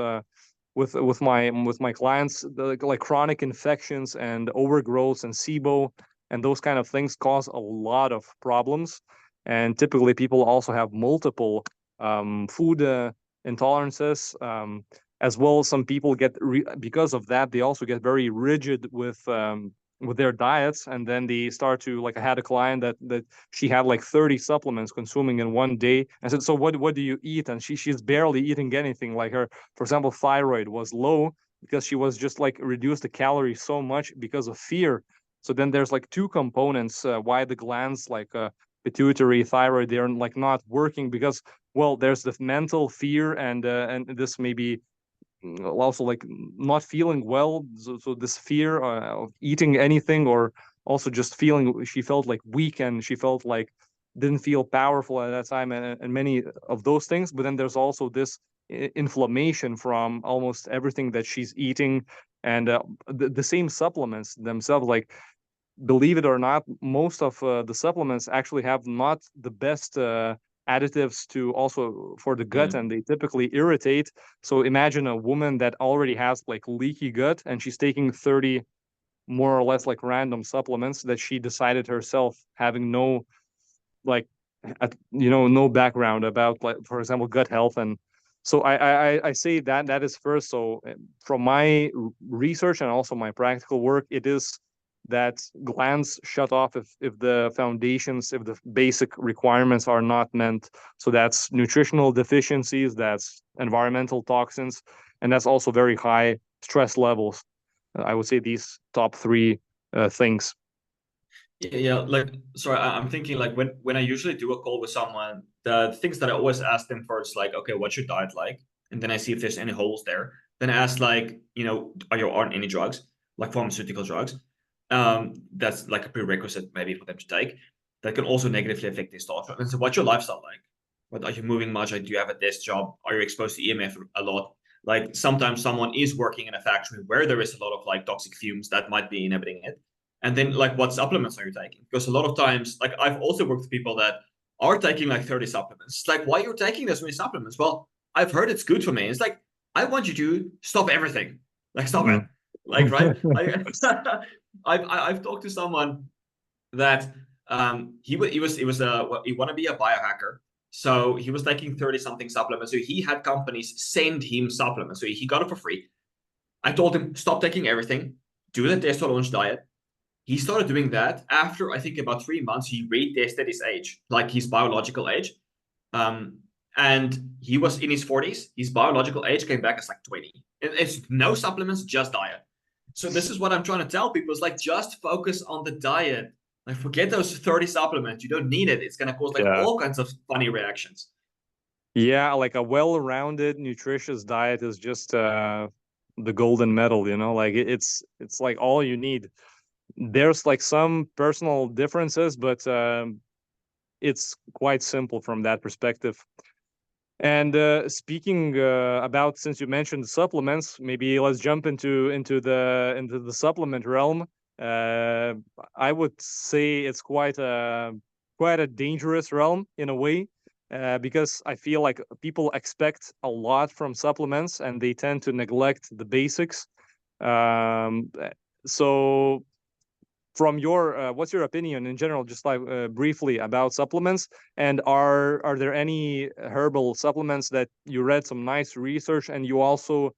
with my clients. Like chronic infections and overgrowths and SIBO and those kind of things cause a lot of problems. And typically, people also have multiple food intolerances. As well, some people get because of that, they also get very rigid with their diets, and then they start to like. I had a client that she had like 30 supplements consuming in one day. I said, so what do you eat? And she's barely eating anything. Like her, for example, thyroid was low because she was just like reduced the calories so much because of fear. So then there's like two components why the glands like pituitary, thyroid, they're like not working because, well, there's the mental fear, and this maybe also like not feeling well. So this fear of eating anything, or also just feeling, she felt like weak, and she felt like didn't feel powerful at that time, and many of those things. But then there's also this inflammation from almost everything that she's eating, and the same supplements themselves, like, believe it or not, most of the supplements actually have not the best additives to also for the gut, and they typically irritate. So imagine a woman that already has like leaky gut, and she's taking 30 more or less like random supplements that she decided herself, having no like no background about, like, for example, gut health. And so I say that that is first. So from my research and also my practical work, it is that glands shut off if the foundations, if the basic requirements are not met. So that's nutritional deficiencies, that's environmental toxins, and that's also very high stress levels. I would say these top three things. Yeah, like, sorry, I'm thinking like when I usually do a call with someone, the things that I always ask them first, like, okay, what's your diet like? And then I see if there's any holes there. Then I ask, like, are you on any drugs, like pharmaceutical drugs? That's like a prerequisite maybe for them to take. That can also negatively affect testosterone. And so, what's your lifestyle like? What, are you moving much? Like, do you have a desk job? Are you exposed to EMF a lot? Like, sometimes someone is working in a factory where there is a lot of like toxic fumes that might be inhibiting it. And then, like, what supplements are you taking? Because a lot of times, like, I've also worked with people that are taking like 30 supplements. It's like, why are you taking this many supplements? Well, I've heard it's good for me. It's like, I want you to stop everything. Like, stop it. Like, right? I've talked to someone that he wanted to be a biohacker. So he was taking 30 something supplements. So he had companies send him supplements. So he got it for free. I told him, stop taking everything, do the Testosterone diet. He started doing that. After, I think, about 3 months, he retested his age, like his biological age. And he was in his 40s. His biological age came back as like 20. It's no supplements, just diet. So this is what I'm trying to tell people, is like, just focus on the diet. Like, forget those 30 supplements. You don't need it. It's going to cause like all kinds of funny reactions. Yeah, like a well-rounded, nutritious diet is just the golden medal, like it's like all you need. There's like some personal differences, but it's quite simple from that perspective. And speaking about, since you mentioned supplements, maybe let's jump into the supplement realm. I would say it's quite a dangerous realm in a way, because I feel like people expect a lot from supplements and they tend to neglect the basics. So from your what's your opinion in general, just like briefly, about supplements? And are there any herbal supplements that you read some nice research and you also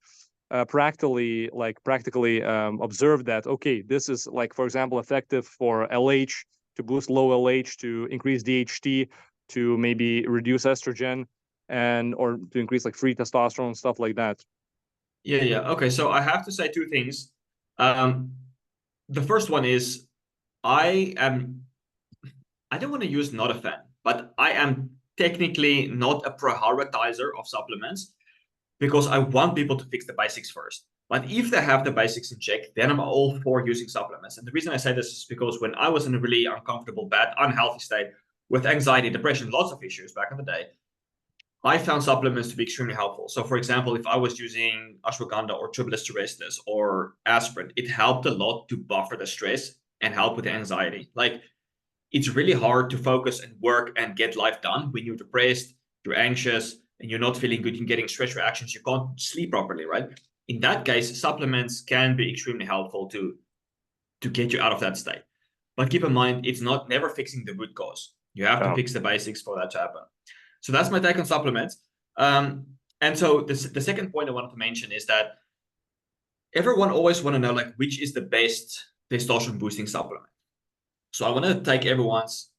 practically observed that, okay, this is, like, for example, effective for LH, to boost low LH, to increase DHT, to maybe reduce estrogen, and or to increase like free testosterone, stuff like that? Yeah. Okay, so I have to say two things. The first one is, I don't want to use not a fan, but I am technically not a prioritizer of supplements, because I want people to fix the basics first. But if they have the basics in check, then I'm all for using supplements. And the reason I say this is because when I was in a really uncomfortable, bad, unhealthy state with anxiety, depression, lots of issues back in the day, I found supplements to be extremely helpful. So, for example, if I was using ashwagandha or triples terrestres or aspirin, it helped a lot to buffer the stress and help with the anxiety. Like, it's really hard to focus and work and get life done when you're depressed, you're anxious, and you're not feeling good. You're getting stress reactions. You can't sleep properly, right? In that case, supplements can be extremely helpful to get you out of that state. But keep in mind, it's not never fixing the root cause. You have to fix the basics for that to happen. So that's my take on supplements. And so the second point I wanted to mention is that everyone always want to know, like, which is the best testosterone boosting supplement. So I want to take everyone's,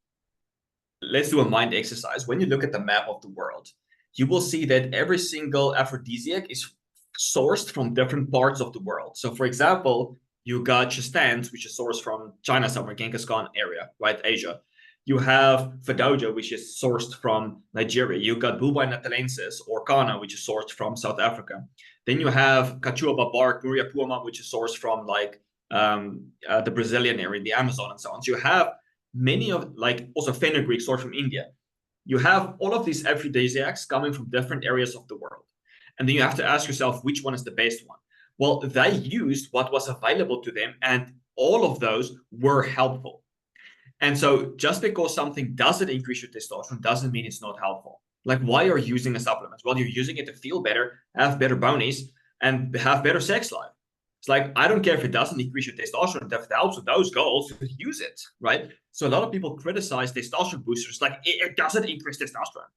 let's do a mind exercise. When you look at the map of the world, you will see that every single aphrodisiac is sourced from different parts of the world. So, for example, you got Chastans, which is sourced from China somewhere, Genghis Khan area, right, Asia. You have Fadoja, which is sourced from Nigeria. You got Bulbai natalensis or Kana, which is sourced from South Africa. Then you have Cachua babar, Muria puama, which is sourced from like the Brazilian area, the Amazon, and so on. So you have many of, like, also fenugreek sourced from India. You have all of these aphrodisiacs coming from different areas of the world. And then you have to ask yourself, which one is the best one? Well, they used what was available to them, and all of those were helpful. And so just because something doesn't increase your testosterone doesn't mean it's not helpful. Like, why are you using a supplement? Well, you're using it to feel better, have better bonies, and have better sex life. It's like, I don't care if it doesn't increase your testosterone, if it helps with those goals, use it, right? So a lot of people criticize testosterone boosters, like, it doesn't increase testosterone.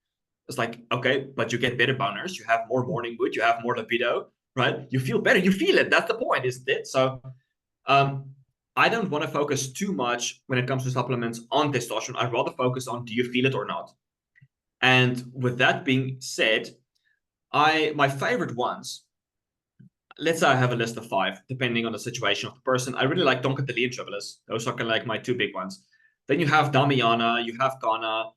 It's like, okay, but you get better boners, you have more morning wood, you have more libido, right? You feel better, you feel it. That's the point, isn't it? So I don't want to focus too much when it comes to supplements on testosterone. I'd rather focus on, do you feel it or not? And with that being said, my favorite ones, let's say I have a list of 5, depending on the situation of the person. I really like Donkatali and Tribolus. Those are kind of like my 2 big ones. Then you have Damiana, you have Ghana,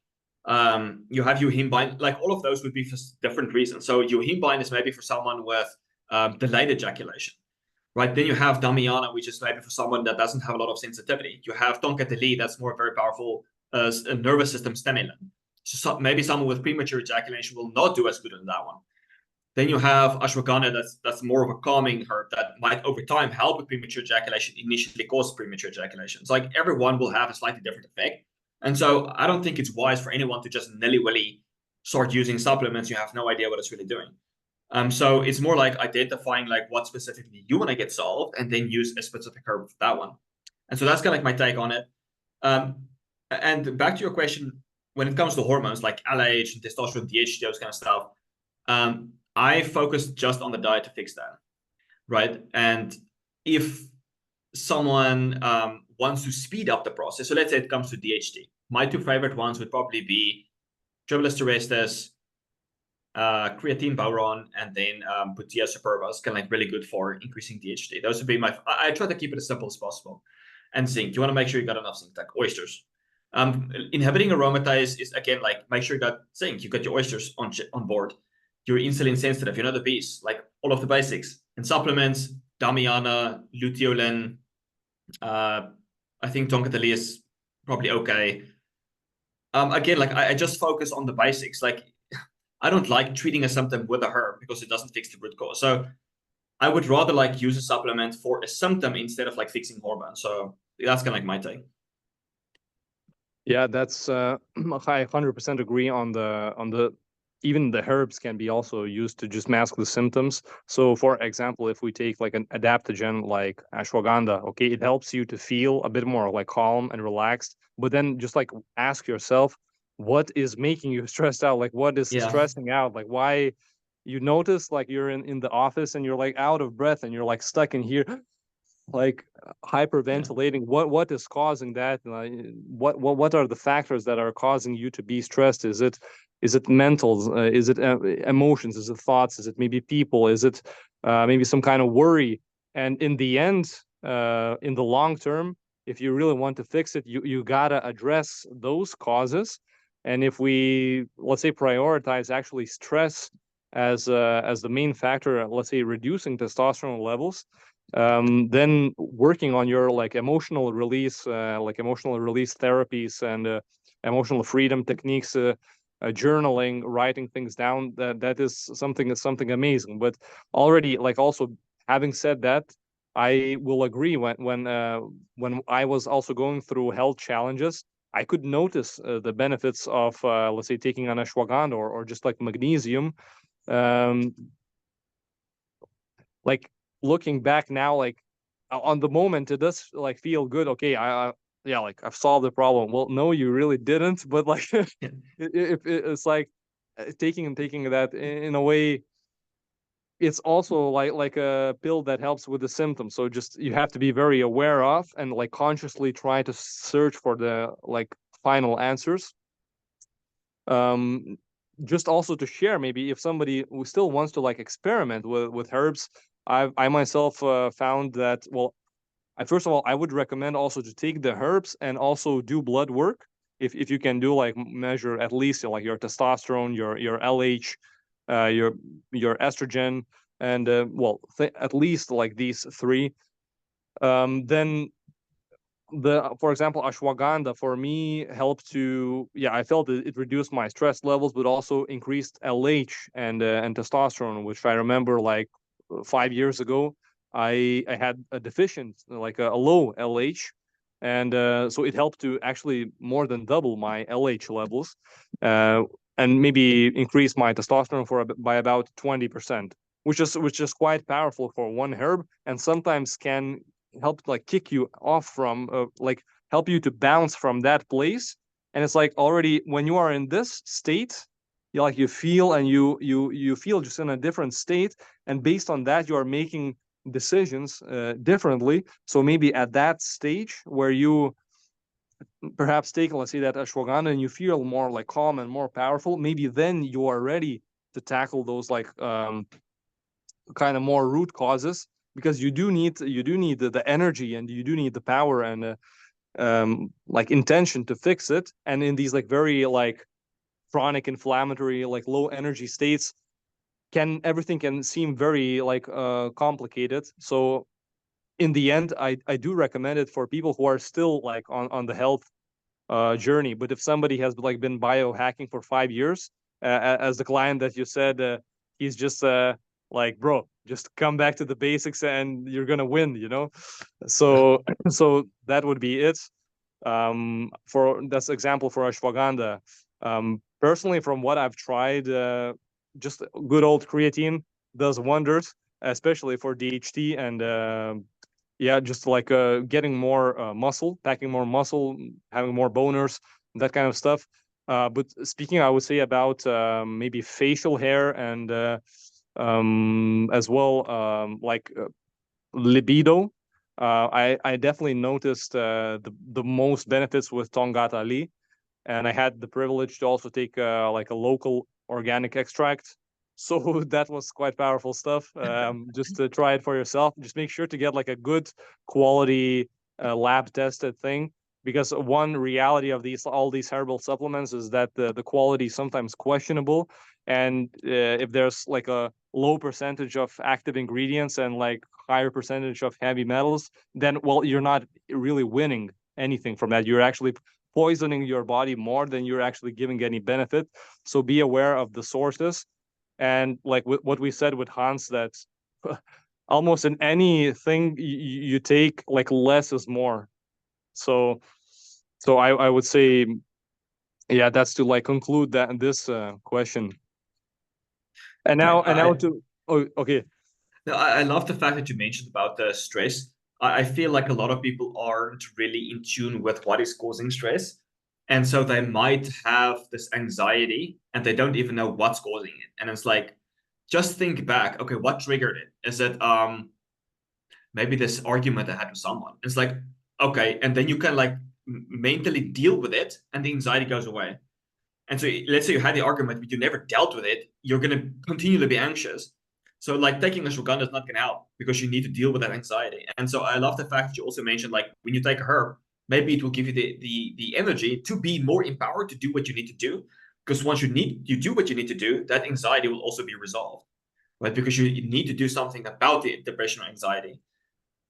you have Yohimbine. Like, all of those would be for different reasons. So Yohimbine is maybe for someone with delayed ejaculation, right? Then you have Damiana, which is maybe for someone that doesn't have a lot of sensitivity. You have Tonkatali, that's more very powerful as a nervous system stimulant. So maybe someone with premature ejaculation will not do as good on that one. Then you have ashwagandha, that's more of a calming herb that might over time help with premature ejaculation, initially cause premature ejaculation. It's like everyone will have a slightly different effect. And so I don't think it's wise for anyone to just nilly-willy start using supplements. You have no idea what it's really doing. So it's more like identifying like what specifically you want to get solved and then use a specific herb for that one. And so that's kind of like my take on it. And back to your question, when it comes to hormones like LH and testosterone, DHT, those kind of stuff, I focus just on the diet to fix that, right? And if someone wants to speed up the process, so let's say it comes to DHT, my 2 favorite ones would probably be Tribulus terrestris, creatine boron, and then Butea superba is kind of like really good for increasing DHT. Those would be my. I try to keep it as simple as possible. And zinc, you want to make sure you got enough zinc, like oysters. Inhibiting aromatase is again like make sure you got zinc, you got your oysters on board. You're insulin sensitive, you're not obese, like all of the basics. And supplements, Damiana, luteolin, I think Tonkatali is probably okay. Again, like I just focus on the basics. Like, I don't like treating a symptom with a herb because it doesn't fix the root cause. So I would rather like use a supplement for a symptom instead of like fixing hormones. So that's kind of like my take. Yeah, that's I 100% agree on the even the herbs can be also used to just mask the symptoms. So for example, if we take like an adaptogen like ashwagandha, okay, it helps you to feel a bit more like calm and relaxed, but then just like ask yourself, what is making you stressed out? Like what is stressing out? Like why you notice like you're in the office and you're like out of breath and you're like stuck in here like hyperventilating. What is causing that? What are the factors that are causing you to be stressed? Is it mental? Is it emotions? Is it thoughts? Is it maybe people? Is it maybe some kind of worry? And in the end, in the long term, if you really want to fix it, you gotta address those causes. And if we, let's say, prioritize actually stress as the main factor, let's say reducing testosterone levels, then working on your like emotional release therapies and emotional freedom techniques, journaling, writing things down, that is something amazing. But already, like, also having said that, I will agree, when I was also going through health challenges, I could notice the benefits of let's say taking an ashwagandha or just like magnesium. Like, looking back now, like on the moment, it does like feel good. Okay, yeah, like I've solved the problem. Well, no, you really didn't. But like, it's like taking that in a way. It's also like a pill that helps with the symptoms. So just you have to be very aware of and like consciously try to search for the like final answers. Just also to share, maybe if somebody who still wants to like experiment with herbs, I myself found that, well, first of all, I would recommend also to take the herbs and also do blood work. If you can do like measure at least like your testosterone, your LH, your estrogen, and well, at least like these 3. Then for example, ashwagandha for me helped to, yeah, I felt it reduced my stress levels, but also increased LH and testosterone, which I remember like 5 years ago I had a deficient, like a low LH. and so it helped to actually more than double my LH levels, and maybe increase my testosterone by about 20%, which is quite powerful for one herb, and sometimes can help like kick you off from like help you to bounce from that place. And it's like already when you are in this state, you feel, and you feel just in a different state, and based on that you are making decisions differently. So maybe at that stage where you perhaps take, let's say, that ashwagandha, and you feel more like calm and more powerful, maybe then you are ready to tackle those like kind of more root causes, because you do need the energy, and you do need the power and like intention to fix it. And in these like very like chronic inflammatory like low energy states, everything can seem very like complicated. So in the end, I do recommend it for people who are still like on the health journey. But if somebody has like been biohacking for 5 years, as the client that you said, he's just like, bro, just come back to the basics and you're gonna win, you know. So so that would be it. For that's example for ashwagandha. Personally, from what I've tried, just good old creatine does wonders, especially for DHT, and yeah, just like getting more muscle, packing more muscle, having more boners, that kind of stuff. But speaking, I would say about maybe facial hair, and as well like libido. I definitely noticed the most benefits with Tongat Ali, and I had the privilege to also take like a local organic extract. So that was quite powerful stuff. Just to try it for yourself. Just make sure to get like a good quality lab tested thing, because one reality of all these herbal supplements is that the quality is sometimes questionable, and if there's like a low percentage of active ingredients and like higher percentage of heavy metals, then well, you're not really winning anything from that. You're actually poisoning your body more than you're actually giving any benefit. So be aware of the sources. And like what we said with Hans, that almost in anything you take, like less is more. So I would say, yeah, that's to like conclude that this question. And now to oh, okay. No, I love the fact that you mentioned about the stress. I feel like a lot of people aren't really in tune with what is causing stress. And so they might have this anxiety and they don't even know what's causing it. And it's like, just think back. Okay, what triggered it? Is it maybe this argument I had with someone? It's like, okay, and then you can like mentally deal with it and the anxiety goes away. And so let's say you had the argument, but you never dealt with it, you're going to continue to be anxious. So like taking ashwagandha is not going to help because you need to deal with that anxiety. And so I love the fact that you also mentioned, like when you take a herb, maybe it will give you the energy to be more empowered to do what you need to do. Because once you do what you need to do, that anxiety will also be resolved, right? Because you need to do something about the depression or anxiety,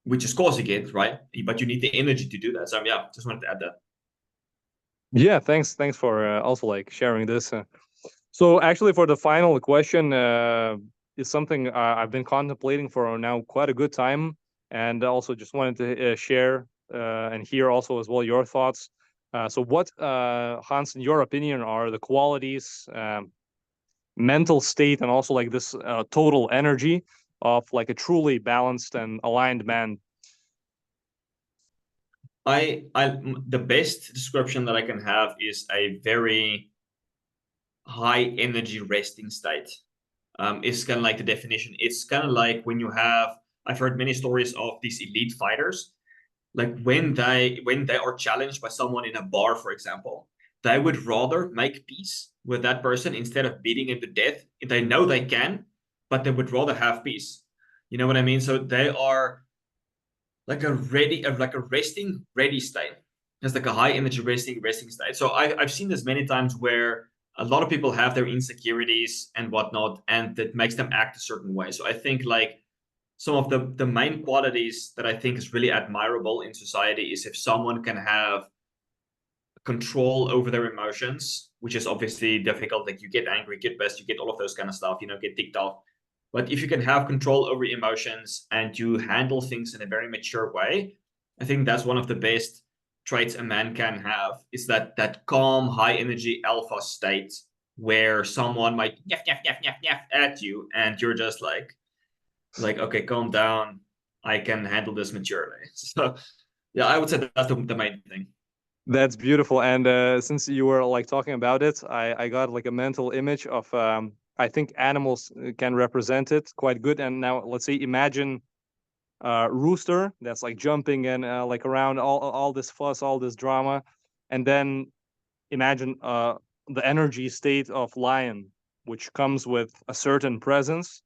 which is causing it, right? But you need the energy to do that. So yeah, just wanted to add that. Yeah, thanks for also like sharing this. So actually, for the final question, is something I've been contemplating for now quite a good time, and also just wanted to share and hear also as well your thoughts. So what, Hans, in your opinion, are the qualities, mental state, and also like this total energy of like a truly balanced and aligned man? The best description that I can have is a very high energy resting state. It's kind of like the definition. It's kind of like when you have, I've heard many stories of these elite fighters, like when they are challenged by someone in a bar, for example, they would rather make peace with that person instead of beating him to death. They know they can, but they would rather have peace. You know what I mean? So they are like a resting ready state. It's like a high energy resting state. So I've seen this many times where a lot of people have their insecurities and whatnot, and that makes them act a certain way. So I think like some of the main qualities that I think is really admirable in society is if someone can have control over their emotions, which is obviously difficult. Like you get angry, get pissed, you get all of those kind of stuff, get ticked off. But if you can have control over emotions and you handle things in a very mature way, I think that's one of the best traits a man can have is that calm, high energy alpha state where someone might yaff at you, and you're just like, okay, calm down. I can handle this maturely. So yeah, I would say that's the main thing. That's beautiful. And since you were like talking about it, I got like a mental image of I think animals can represent it quite good. And now let's say imagine rooster that's like jumping and like around all this fuss, all this drama, and then imagine the energy state of lion, which comes with a certain presence.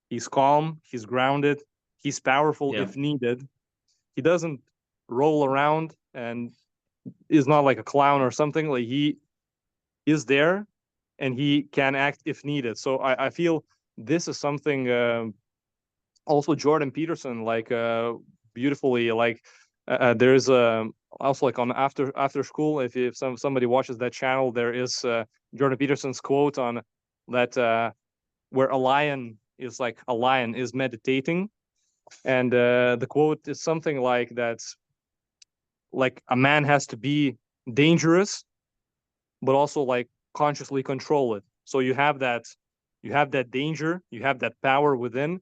He's calm, he's grounded, he's powerful Yeah. if needed. He doesn't roll around and is not like a clown or something. Like he is there and he can act if needed. So I feel this is something also Jordan Peterson like beautifully like there's also like on after school, if somebody watches that channel, there is Jordan Peterson's quote on that where a lion is meditating, and the quote is something like that, like a man has to be dangerous but also like consciously control it. So you have that danger, you have that power within,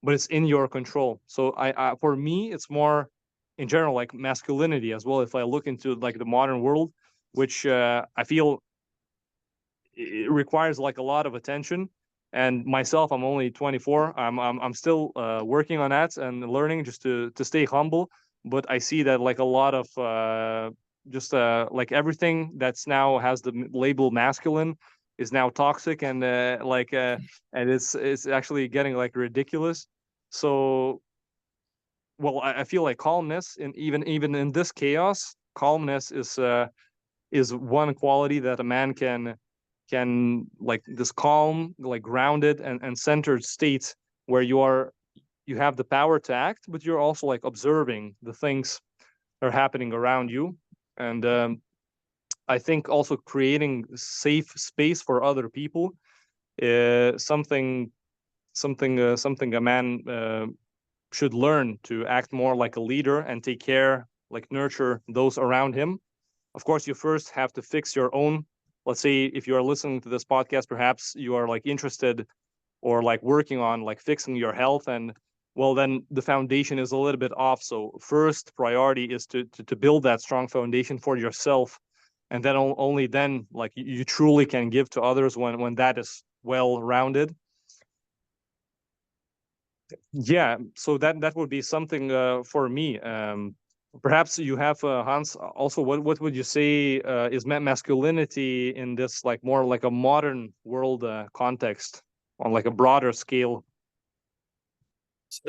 but it's in your control. So I for me it's more in general like masculinity as well. If I look into like the modern world, which I feel it requires like a lot of attention. And myself, I'm only 24. I'm still working on that and learning just to stay humble. But I see that like a lot of just like everything that's now has the label masculine is now toxic, and and it's actually getting like ridiculous. So, well, I feel like calmness, and even in this chaos, calmness is one quality that a man can like this calm, like grounded and centered state where you have the power to act, but you're also like observing the things that are happening around you. And I think also creating safe space for other people is something a man should learn to act more like a leader and take care, like nurture those around him. Of course, you first have to fix your own. Let's say if you are listening to this podcast, perhaps you are like interested or like working on like fixing your health, and well, then the foundation is a little bit off. So first priority is to build that strong foundation for yourself, and then only then like you truly can give to others when that is well rounded. Yeah, so that would be something for me. Perhaps you have Hans. Also, what would you say is masculinity in this like more like a modern world context on like a broader scale?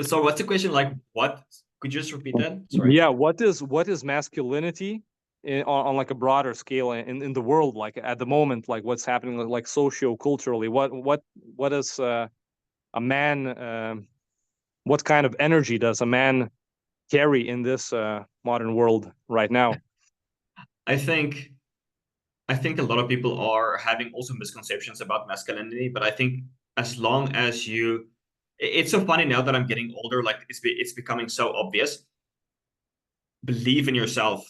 So what's the question? Like, what? Could you just repeat that? Sorry. Yeah, what is masculinity on like a broader scale in the world, like at the moment, like what's happening like socio-culturally? What is a man? What kind of energy does a man carry in this modern world right now? I think a lot of people are having also misconceptions about masculinity, but I think as long as it's so funny now that I'm getting older, like it's becoming so obvious. Believe in yourself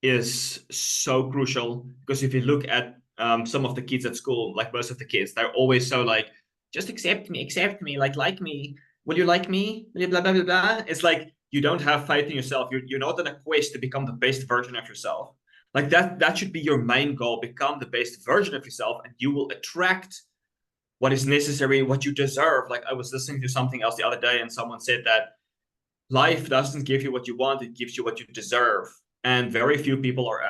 is so crucial, because if you look at some of the kids at school, like most of the kids, they're always so like, just accept me, like me. Will you like me? Blah, blah, blah, blah. It's like you don't have faith in yourself. You're not on a quest to become the best version of yourself. Like that should be your main goal. Become the best version of yourself, and you will attract what is necessary, what you deserve. Like I was listening to something else the other day, and someone said that life doesn't give you what you want, it gives you what you deserve. And very few people are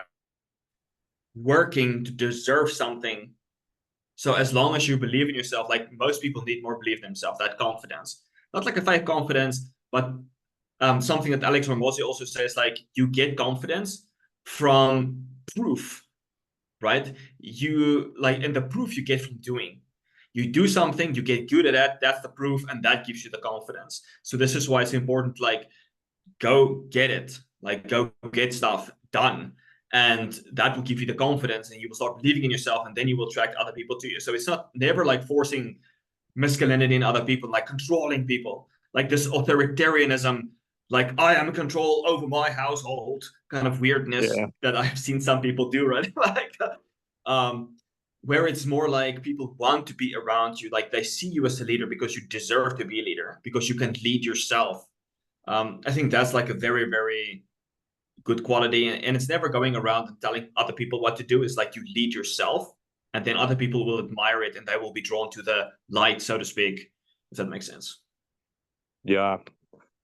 working to deserve something. So as long as you believe in yourself, like most people need more belief in themselves, that confidence. Not like a fake confidence, but something that Alex Hormozi also says, like you get confidence from proof, right? You like, and the proof you get from doing. You do something, you get good at that, that's the proof, and that gives you the confidence. So this is why it's important, like go get it, like go get stuff done, and that will give you the confidence, and you will start believing in yourself, and then you will attract other people to you. So it's not never like forcing masculinity in other people, like controlling people, like this authoritarianism. like I am in control over my household kind of weirdness that I've seen some people do, right? Like, where it's more like people want to be around you, like they see you as a leader because you deserve to be a leader, because you can lead yourself. I think that's like a very, very good quality, and it's never going around and telling other people what to do. It's like you lead yourself, and then other people will admire it and they will be drawn to the light, so to speak, if that makes sense. Yeah,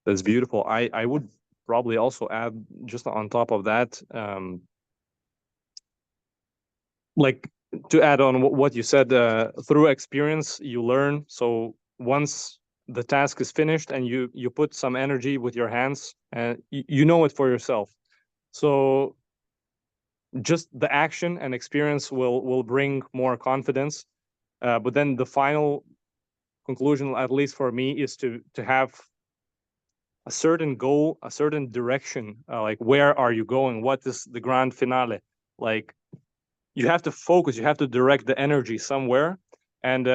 that's beautiful. I would probably also add, just on top of that, like, to add on what you said, through experience you learn. So once the task is finished and you put some energy with your hands, and you know it for yourself. So just the action and experience will bring more confidence. But then the final conclusion, at least for me, is to have a certain goal, a certain direction. Like, where are you going? What is the grand finale? Like, you have to focus, you have to direct the energy somewhere. And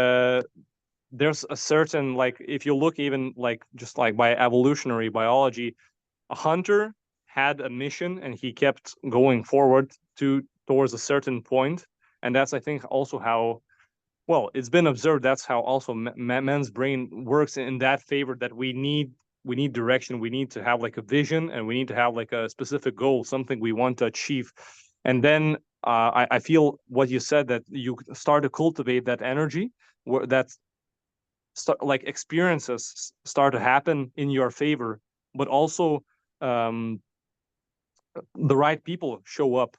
there's a certain, like, if you look even like just like by evolutionary biology, a hunter had a mission and he kept going forward towards a certain point. And that's, I think, also how, well, it's been observed, that's how also men's brain works in that favor, that we need direction, we need to have like a vision, and we need to have like a specific goal, something we want to achieve. And then I feel what you said, that you start to cultivate that energy, where that like experiences start to happen in your favor, but also the right people show up.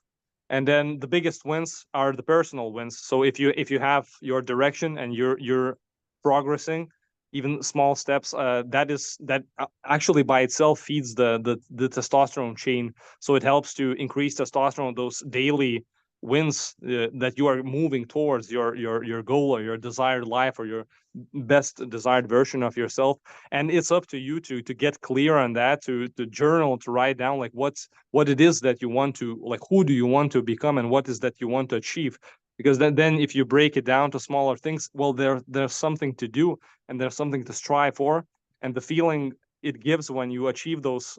And then the biggest wins are the personal wins. So if you have your direction and you're progressing, even small steps, that actually by itself feeds the testosterone chain. So it helps to increase testosterone, those daily wins, that you are moving towards your goal, or your desired life, or your best desired version of yourself. And it's up to you to get clear on that, to journal, to write down like what it is that you want to, like, who do you want to become, and what is that you want to achieve. Because then if you break it down to smaller things, well, there's something to do, and there's something to strive for. And the feeling it gives when you achieve those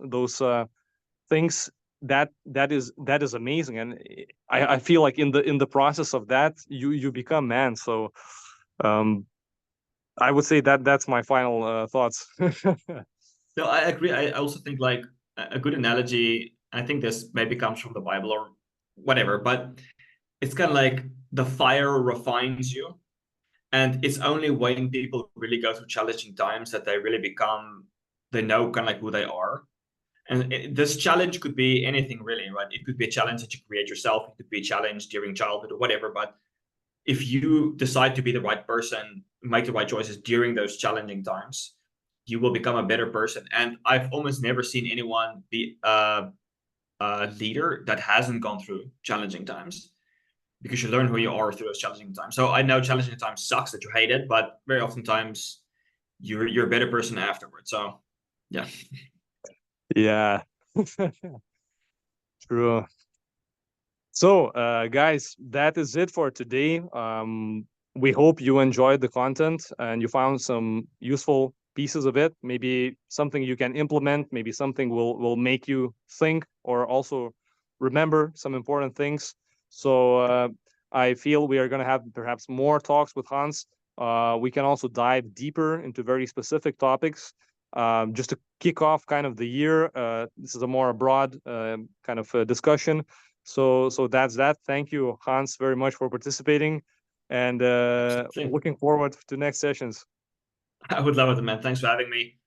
things, that is amazing. And I feel like in the process of that, you become man. So I would say that that's my final thoughts. No, I agree. I also think like a good analogy, I think this maybe comes from the Bible or whatever, but it's kind of like the fire refines you. And it's only when people really go through challenging times that they really become, they know kind of like who they are. And this challenge could be anything really, right? It could be a challenge that you create yourself. It could be a challenge during childhood or whatever. But if you decide to be the right person, make the right choices during those challenging times, you will become a better person. And I've almost never seen anyone be a leader that hasn't gone through challenging times, because you learn who you are through those challenging times. So I know challenging times sucks, that you hate it, but very oftentimes you're a better person afterwards. So yeah. Yeah. True. So, guys, that is it for today. We hope you enjoyed the content and you found some useful pieces of it. Maybe something you can implement, maybe something will make you think, or also remember some important things. So I feel we are going to have perhaps more talks with Hans. We can also dive deeper into very specific topics. Just to kick off kind of the year, this is a more broad kind of discussion. So that's that. Thank you, Hans, very much for participating, and looking forward to next sessions. I would love it, man. Thanks for having me.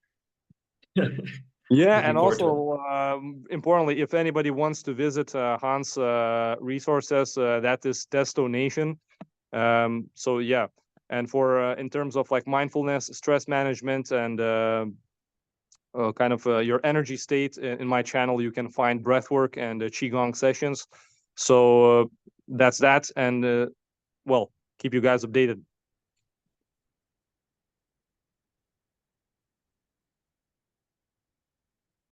Yeah, and also importantly, if anybody wants to visit Hans' resources, that is TestoNation. So yeah, and for in terms of like mindfulness, stress management, and kind of your energy state, in my channel, you can find breathwork and qigong sessions. So that's that, and well, keep you guys updated.